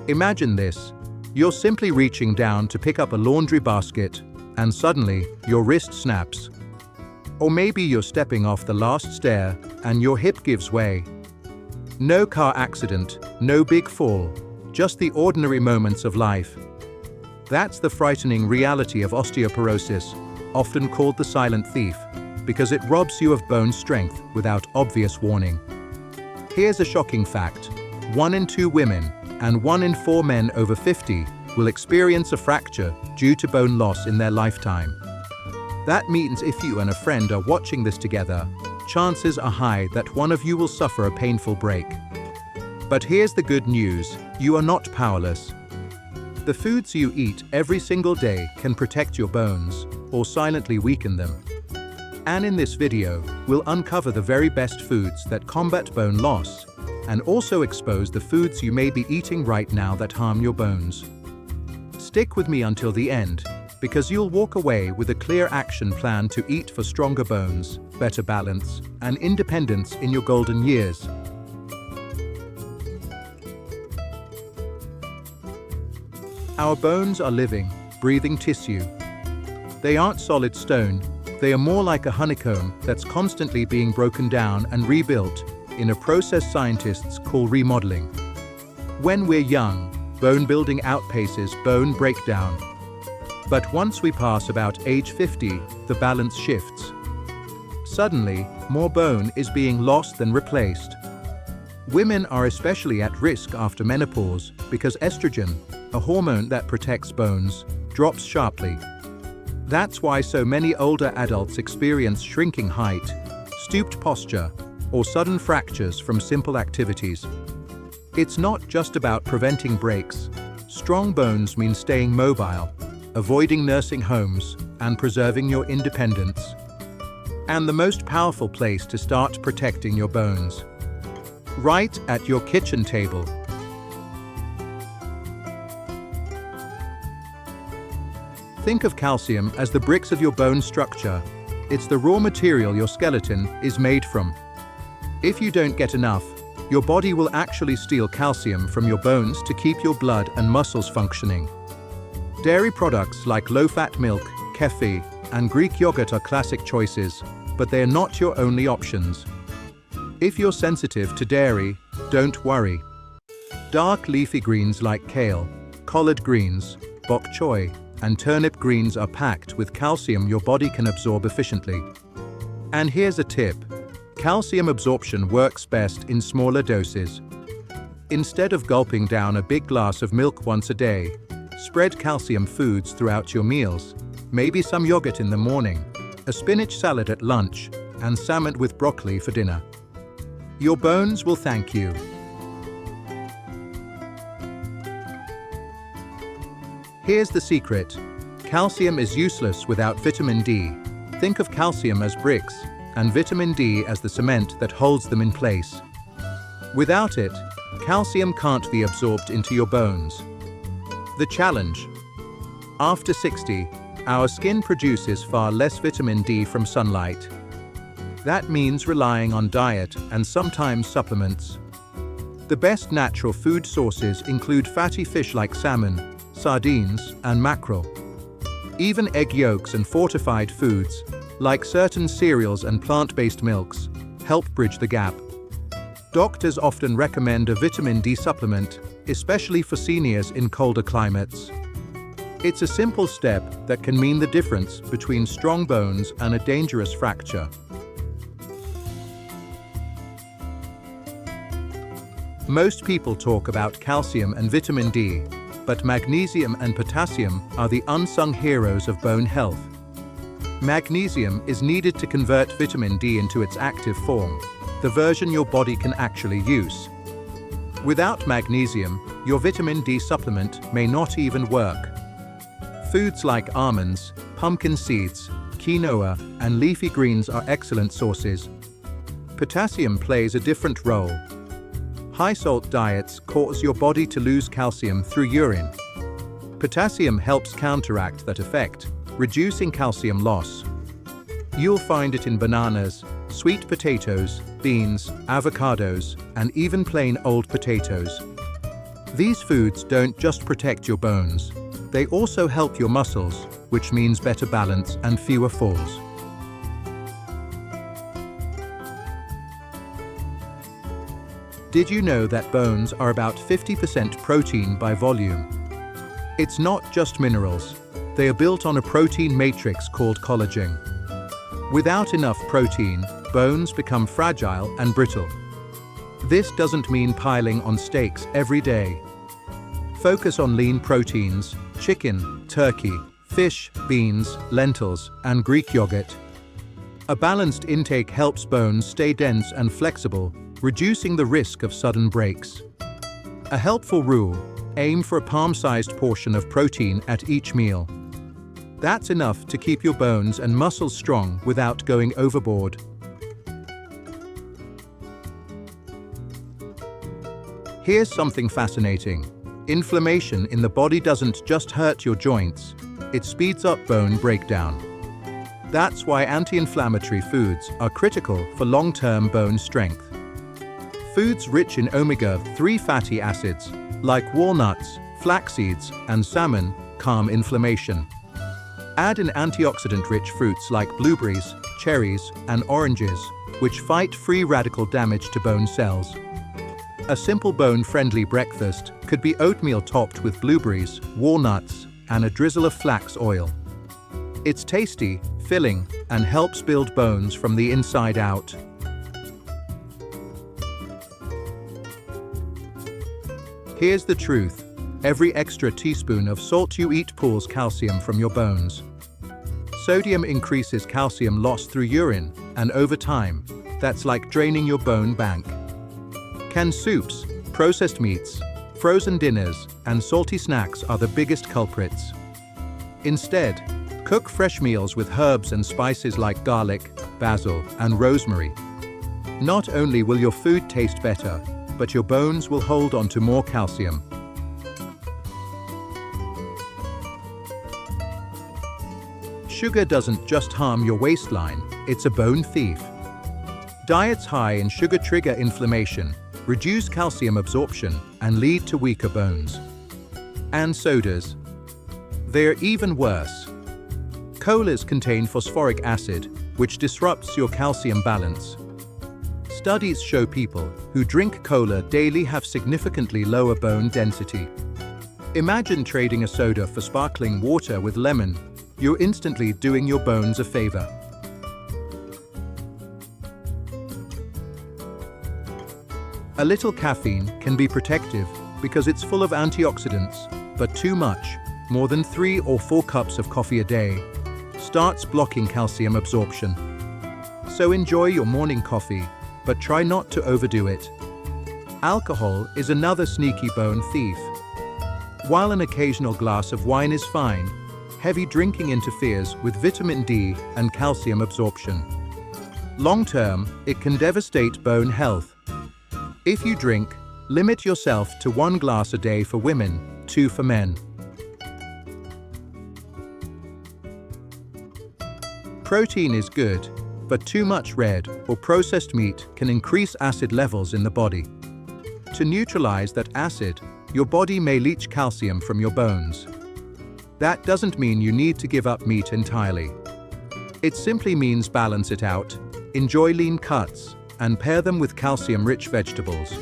Imagine this. You're simply reaching down to pick up a laundry basket, and suddenly your wrist snaps. Or maybe you're stepping off the last stair and your hip gives way. No car accident, no big fall, just the ordinary moments of life. That's the frightening reality of osteoporosis, often called the silent thief, because it robs you of bone strength without obvious warning. Here's a shocking fact. 1 in 2 women and 1 in 4 men over 50 will experience a fracture due to bone loss in their lifetime. That means if you and a friend are watching this together, chances are high that one of you will suffer a painful break. But here's the good news, you are not powerless. The foods you eat every single day can protect your bones or silently weaken them. And in this video, we'll uncover the very best foods that combat bone loss and also expose the foods you may be eating right now that harm your bones. Stick with me until the end, because you'll walk away with a clear action plan to eat for stronger bones, better balance, and independence in your golden years. Our bones are living, breathing tissue. They aren't solid stone, they are more like a honeycomb that's constantly being broken down and rebuilt in a process scientists call remodeling. When we're young, bone building outpaces bone breakdown. But once we pass about age 50, the balance shifts. Suddenly, more bone is being lost than replaced. Women are especially at risk after menopause because estrogen, a hormone that protects bones, drops sharply. That's why so many older adults experience shrinking height, stooped posture, or sudden fractures from simple activities. It's not just about preventing breaks. Strong bones mean staying mobile, avoiding nursing homes, and preserving your independence. And the most powerful place to start protecting your bones. Right at your kitchen table. Think of calcium as the bricks of your bone structure. It's the raw material your skeleton is made from. If you don't get enough, your body will actually steal calcium from your bones to keep your blood and muscles functioning. Dairy products like low-fat milk, kefir, and Greek yogurt are classic choices, but they are not your only options. If you're sensitive to dairy, don't worry. Dark leafy greens like kale, collard greens, bok choy, and turnip greens are packed with calcium your body can absorb efficiently. And here's a tip. Calcium absorption works best in smaller doses. Instead of gulping down a big glass of milk once a day, spread calcium foods throughout your meals. Maybe some yogurt in the morning, a spinach salad at lunch, and salmon with broccoli for dinner. Your bones will thank you. Here's the secret. Calcium is useless without vitamin D. Think of calcium as bricks, and vitamin D as the cement that holds them in place. Without it, calcium can't be absorbed into your bones. The challenge. After 60, our skin produces far less vitamin D from sunlight. That means relying on diet and sometimes supplements. The best natural food sources include fatty fish like salmon, sardines, and mackerel. Even egg yolks and fortified foods, like certain cereals and plant-based milks, help bridge the gap. Doctors often recommend a vitamin D supplement, especially for seniors in colder climates. It's a simple step that can mean the difference between strong bones and a dangerous fracture. Most people talk about calcium and vitamin D, but magnesium and potassium are the unsung heroes of bone health. Magnesium is needed to convert vitamin D into its active form, the version your body can actually use. Without magnesium, your vitamin D supplement may not even work. Foods like almonds, pumpkin seeds, quinoa, and leafy greens are excellent sources. Potassium plays a different role. High-salt diets cause your body to lose calcium through urine. Potassium helps counteract that effect, reducing calcium loss. You'll find it in bananas, sweet potatoes, beans, avocados, and even plain old potatoes. These foods don't just protect your bones, they also help your muscles, which means better balance and fewer falls. Did you know that bones are about 50% protein by volume? It's not just minerals. They are built on a protein matrix called collagen. Without enough protein, bones become fragile and brittle. This doesn't mean piling on steaks every day. Focus on lean proteins: chicken, turkey, fish, beans, lentils, and Greek yogurt. A balanced intake helps bones stay dense and flexible, reducing the risk of sudden breaks. A helpful rule: aim for a palm-sized portion of protein at each meal. That's enough to keep your bones and muscles strong without going overboard. Here's something fascinating. Inflammation in the body doesn't just hurt your joints, it speeds up bone breakdown. That's why anti-inflammatory foods are critical for long-term bone strength. Foods rich in omega-3 fatty acids, like walnuts, flax seeds, and salmon, calm inflammation. Add in antioxidant-rich fruits like blueberries, cherries, and oranges, which fight free radical damage to bone cells. A simple bone-friendly breakfast could be oatmeal topped with blueberries, walnuts, and a drizzle of flax oil. It's tasty, filling, and helps build bones from the inside out. Here's the truth. Every extra teaspoon of salt you eat pulls calcium from your bones. Sodium increases calcium loss through urine, and over time, that's like draining your bone bank. Canned soups, processed meats, frozen dinners, and salty snacks are the biggest culprits. Instead, cook fresh meals with herbs and spices like garlic, basil, and rosemary. Not only will your food taste better, but your bones will hold on to more calcium. Sugar doesn't just harm your waistline, it's a bone thief. Diets high in sugar trigger inflammation, reduce calcium absorption, and lead to weaker bones. And sodas. They're even worse. Colas contain phosphoric acid, which disrupts your calcium balance. Studies show people who drink cola daily have significantly lower bone density. Imagine trading a soda for sparkling water with lemon. You're instantly doing your bones a favor. A little caffeine can be protective because it's full of antioxidants, but too much, more than 3 or 4 cups of coffee a day, starts blocking calcium absorption. So enjoy your morning coffee, but try not to overdo it. Alcohol is another sneaky bone thief. While an occasional glass of wine is fine, heavy drinking interferes with vitamin D and calcium absorption. Long-term, it can devastate bone health. If you drink, limit yourself to 1 glass a day for women, 2 for men. Protein is good, but too much red or processed meat can increase acid levels in the body. To neutralize that acid, your body may leach calcium from your bones. That doesn't mean you need to give up meat entirely. It simply means balance it out, enjoy lean cuts, and pair them with calcium-rich vegetables.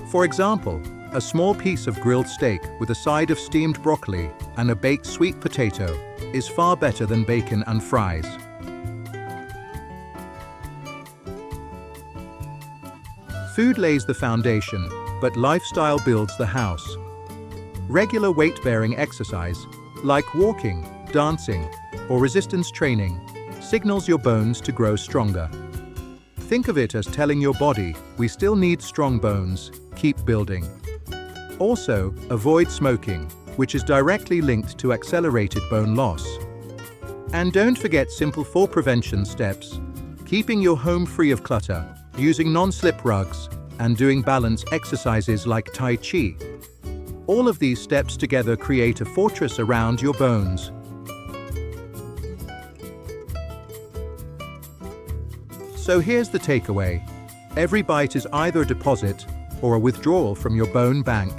For example, a small piece of grilled steak with a side of steamed broccoli and a baked sweet potato is far better than bacon and fries. Food lays the foundation, but lifestyle builds the house. Regular weight-bearing exercise, like walking, dancing, or resistance training, signals your bones to grow stronger. Think of it as telling your body, we still need strong bones, keep building. Also, avoid smoking, which is directly linked to accelerated bone loss. And don't forget simple fall prevention steps: keeping your home free of clutter, using non-slip rugs, and doing balance exercises like Tai Chi. All of these steps together create a fortress around your bones. So here's the takeaway. Every bite is either a deposit or a withdrawal from your bone bank.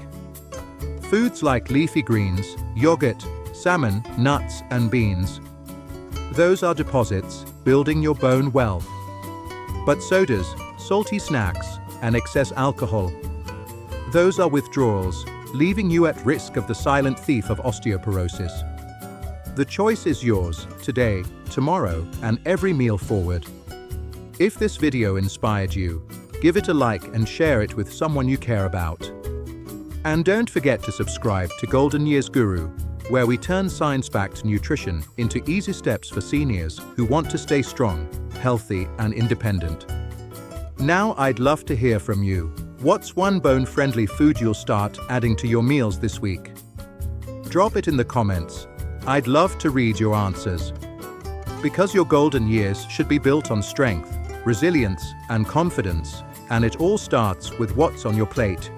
Foods like leafy greens, yogurt, salmon, nuts, and beans. Those are deposits, building your bone wealth. But sodas, salty snacks, and excess alcohol. Those are withdrawals, leaving you at risk of the silent thief of osteoporosis. The choice is yours, today, tomorrow, and every meal forward. If this video inspired you, give it a like and share it with someone you care about. And don't forget to subscribe to Golden Years Guru, where we turn science-backed nutrition into easy steps for seniors who want to stay strong, healthy, and independent. Now I'd love to hear from you. What's one bone-friendly food you'll start adding to your meals this week? Drop it in the comments. I'd love to read your answers. Because your golden years should be built on strength, resilience, and confidence, and it all starts with what's on your plate.